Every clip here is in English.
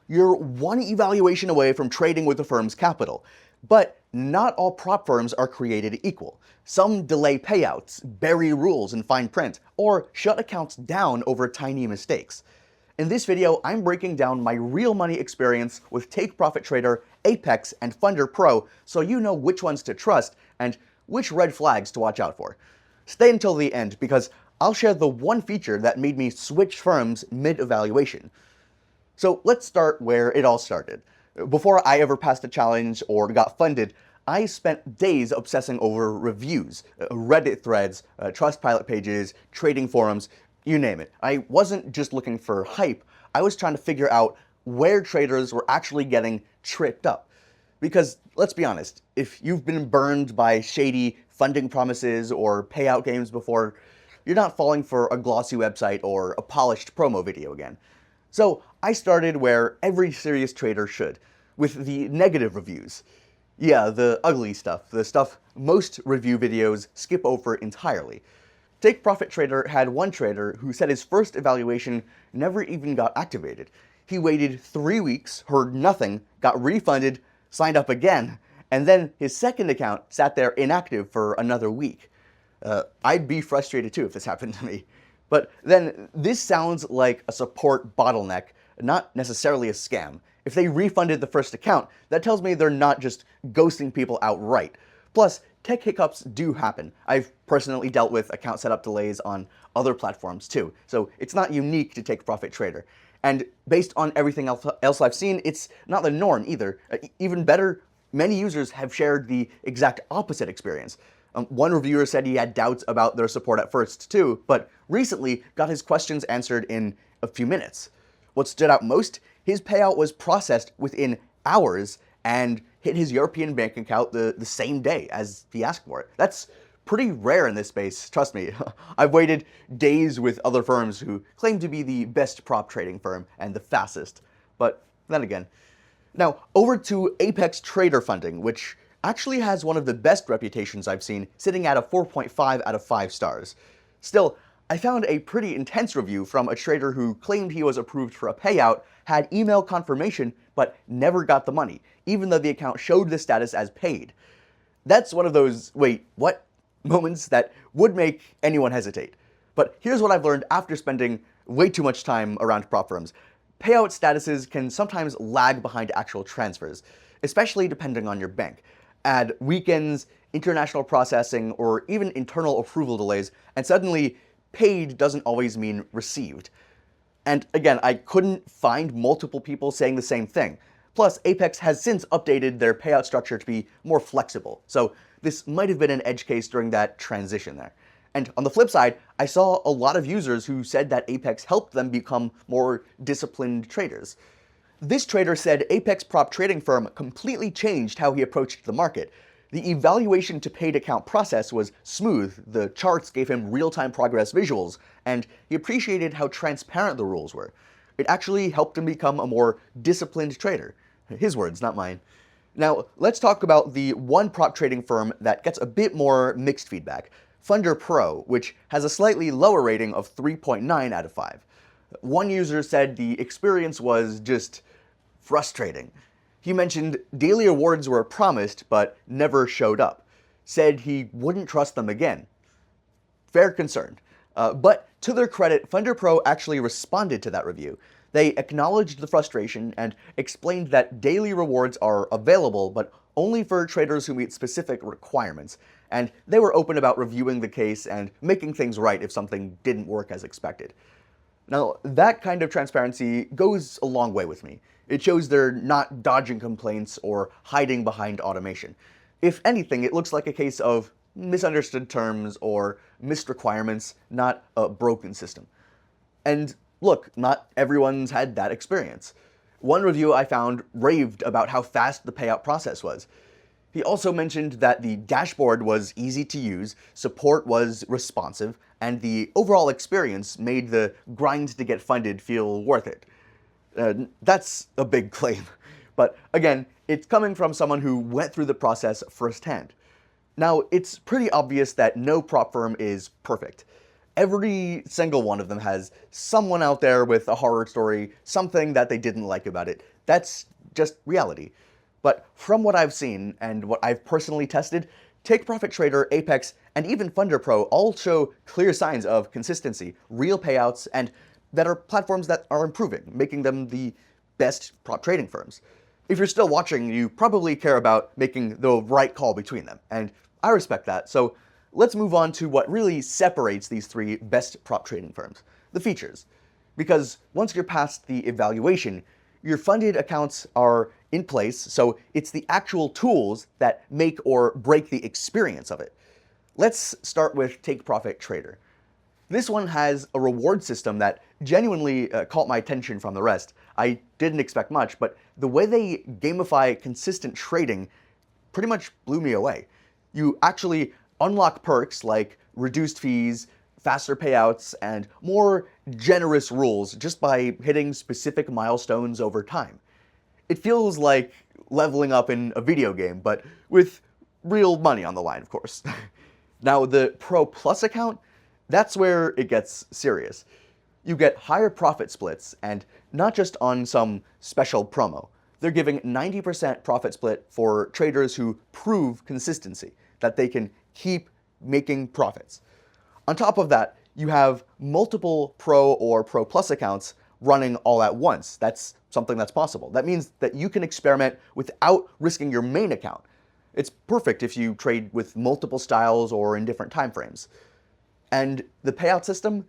You're one evaluation away from trading with the firm's capital. But not all prop firms are created equal. Some delay payouts, bury rules in fine print, or shut accounts down over tiny mistakes. In this video, I'm breaking down my real money experience with Take Profit Trader, Apex, and FunderPro so you know which ones to trust and which red flags to watch out for. Stay until the end because I'll share the one feature that made me switch firms mid-evaluation. So let's start where it all started. Before I ever passed a challenge or got funded, I spent days obsessing over reviews, Reddit threads, Trustpilot pages, trading forums, you name it. I wasn't just looking for hype, I was trying to figure out where traders were actually getting tripped up. Because, let's be honest, if you've been burned by shady funding promises or payout games before, you're not falling for a glossy website or a polished promo video again. So I started where every serious trader should, with the negative reviews. Yeah, the ugly stuff, the stuff most review videos skip over entirely. Take Profit Trader had one trader who said his first evaluation never even got activated. He waited 3 weeks, heard nothing, got refunded, signed up again, and then his second account sat there inactive for another week. I'd be frustrated too if this happened to me. But then this sounds like a support bottleneck, not necessarily a scam. If they refunded the first account, that tells me they're not just ghosting people outright. Plus, tech hiccups do happen. I've personally dealt with account setup delays on other platforms too, so it's not unique to Take Profit Trader. And based on everything else I've seen, it's not the norm either. Even better, many users have shared the exact opposite experience. One reviewer said he had doubts about their support at first too, but recently got his questions answered in a few minutes. What stood out most? His payout was processed within hours and hit his European bank account the same day as he asked for it. That's pretty rare in this space, trust me. I've waited days with other firms who claim to be the best prop trading firm and the fastest, but then again. Now, over to Apex Trader Funding, which actually has one of the best reputations I've seen, sitting at a 4.5 out of 5 stars. Still, I found a pretty intense review from a trader who claimed he was approved for a payout, had email confirmation, but never got the money, even though the account showed the status as paid. That's one of those, wait, what? Moments that would make anyone hesitate. But here's what I've learned after spending way too much time around prop firms. Payout statuses can sometimes lag behind actual transfers, especially depending on your bank. Add weekends, international processing, or even internal approval delays, and suddenly paid doesn't always mean received. And again, I couldn't find multiple people saying the same thing. Plus, Apex has since updated their payout structure to be more flexible, so this might have been an edge case during that transition there. And on the flip side, I saw a lot of users who said that Apex helped them become more disciplined traders. This trader said Apex prop trading firm completely changed how he approached the market. The evaluation to paid account process was smooth, the charts gave him real-time progress visuals, and he appreciated how transparent the rules were. It actually helped him become a more disciplined trader. His words, not mine. Now, let's talk about the one prop trading firm that gets a bit more mixed feedback, FunderPro, which has a slightly lower rating of 3.9 out of 5. One user said the experience was just frustrating. He mentioned daily rewards were promised but never showed up. Said he wouldn't trust them again. Fair concern. But to their credit, FunderPro actually responded to that review. They acknowledged the frustration and explained that daily rewards are available but only for traders who meet specific requirements, and they were open about reviewing the case and making things right if something didn't work as expected. Now, that kind of transparency goes a long way with me. It shows they're not dodging complaints or hiding behind automation. If anything, it looks like a case of misunderstood terms or missed requirements, not a broken system. And look, not everyone's had that experience. One review I found raved about how fast the payout process was. He also mentioned that the dashboard was easy to use, support was responsive, and the overall experience made the grind to get funded feel worth it. That's a big claim. But again, it's coming from someone who went through the process firsthand. Now, it's pretty obvious that no prop firm is perfect. Every single one of them has someone out there with a horror story, something that they didn't like about it. That's just reality. But from what I've seen and what I've personally tested, Take Profit Trader, Apex, and even FunderPro all show clear signs of consistency, real payouts, and that are platforms that are improving, making them the best prop trading firms. If you're still watching, you probably care about making the right call between them, and I respect that. So let's move on to what really separates these three best prop trading firms, the features. Because once you're past the evaluation, your funded accounts are in place, so it's the actual tools that make or break the experience of it. Let's start with Take Profit Trader. This one has a reward system that genuinely caught my attention from the rest. I didn't expect much, but the way they gamify consistent trading pretty much blew me away. You actually unlock perks like reduced fees, faster payouts, and more generous rules just by hitting specific milestones over time. It feels like leveling up in a video game, but with real money on the line, of course. Now, the Pro Plus account, that's where it gets serious. You get higher profit splits, and not just on some special promo. They're giving 90% profit split for traders who prove consistency, that they can keep making profits. On top of that, you have multiple Pro or Pro Plus accounts running all at once. That's something that's possible. That means that you can experiment without risking your main account. It's perfect if you trade with multiple styles or in different time frames. And the payout system,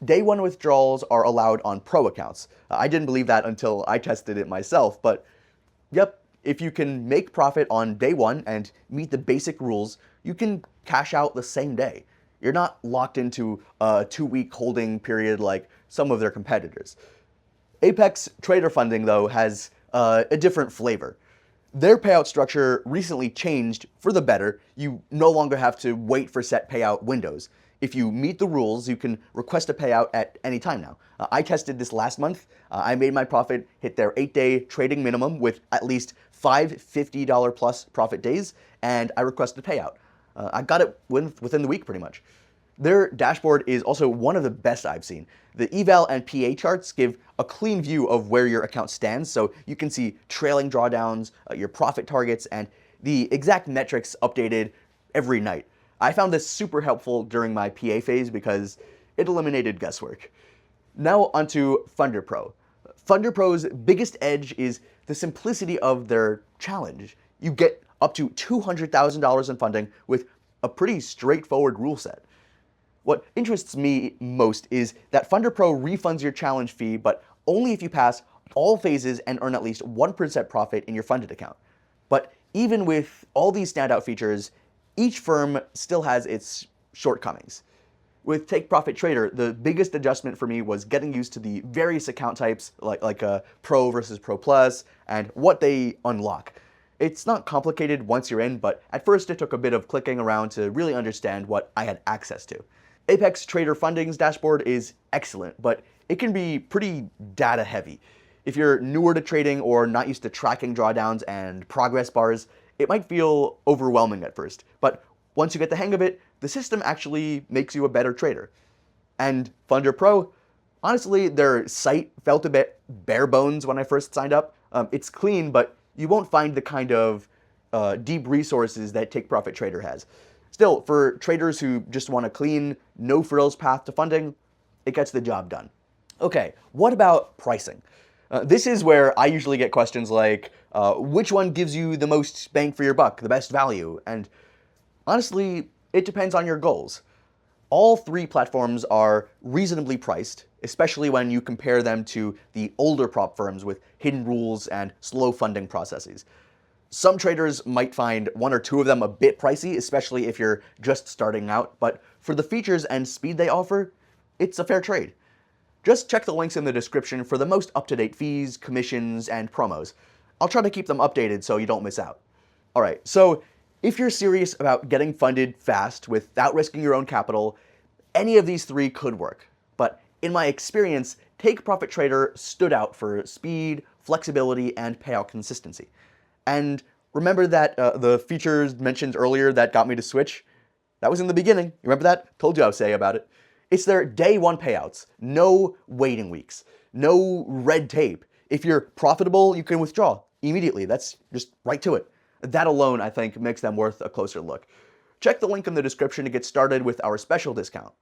day one withdrawals are allowed on Pro accounts. I didn't believe that until I tested it myself, but yep, if you can make profit on day one and meet the basic rules, you can cash out the same day. You're not locked into a 2-week holding period like some of their competitors. Apex Trader Funding, though, has a different flavor. Their payout structure recently changed for the better. You no longer have to wait for set payout windows. If you meet the rules, you can request a payout at any time now. I tested this last month. I made my profit hit their 8-day trading minimum with at least 5 $50 plus profit days, and I requested a payout. I got it within the week pretty much. Their dashboard is also one of the best I've seen. The eval and PA charts give a clean view of where your account stands, so you can see trailing drawdowns, your profit targets, and the exact metrics updated every night. I found this super helpful during my PA phase because it eliminated guesswork. Now onto FunderPro. FunderPro's biggest edge is the simplicity of their challenge. You get up to $200,000 in funding with a pretty straightforward rule set. What interests me most is that FunderPro refunds your challenge fee, but only if you pass all phases and earn at least 1% profit in your funded account. But even with all these standout features, each firm still has its shortcomings. With Take Profit Trader, the biggest adjustment for me was getting used to the various account types, like a Pro versus Pro Plus, and what they unlock. It's not complicated once you're in, but at first it took a bit of clicking around to really understand what I had access to. Apex Trader Funding's dashboard is excellent, but it can be pretty data heavy. If you're newer to trading or not used to tracking drawdowns and progress bars, it might feel overwhelming at first, but once you get the hang of it, the system actually makes you a better trader. And FunderPro, honestly, their site felt a bit bare bones when I first signed up. It's clean, but you won't find the kind of deep resources that Take Profit Trader has. Still, for traders who just want a clean, no-frills path to funding, it gets the job done. Okay, what about pricing? This is where I usually get questions like, which one gives you the most bang for your buck, the best value? And honestly, it depends on your goals. All three platforms are reasonably priced, especially when you compare them to the older prop firms with hidden rules and slow funding processes. Some traders might find one or two of them a bit pricey, especially if you're just starting out, but for the features and speed they offer, it's a fair trade. Just check the links in the description for the most up-to-date fees, commissions, and promos. I'll try to keep them updated so you don't miss out. Alright, so if you're serious about getting funded fast without risking your own capital, any of these three could work. But in my experience, Take Profit Trader stood out for speed, flexibility, and payout consistency. And remember that the features mentioned earlier that got me to switch? That was in the beginning. You remember that? Told you I would say about it. It's their day one payouts, no waiting weeks, no red tape. If you're profitable, you can withdraw immediately. That's just right to it. That alone, I think, makes them worth a closer look. Check the link in the description to get started with our special discount.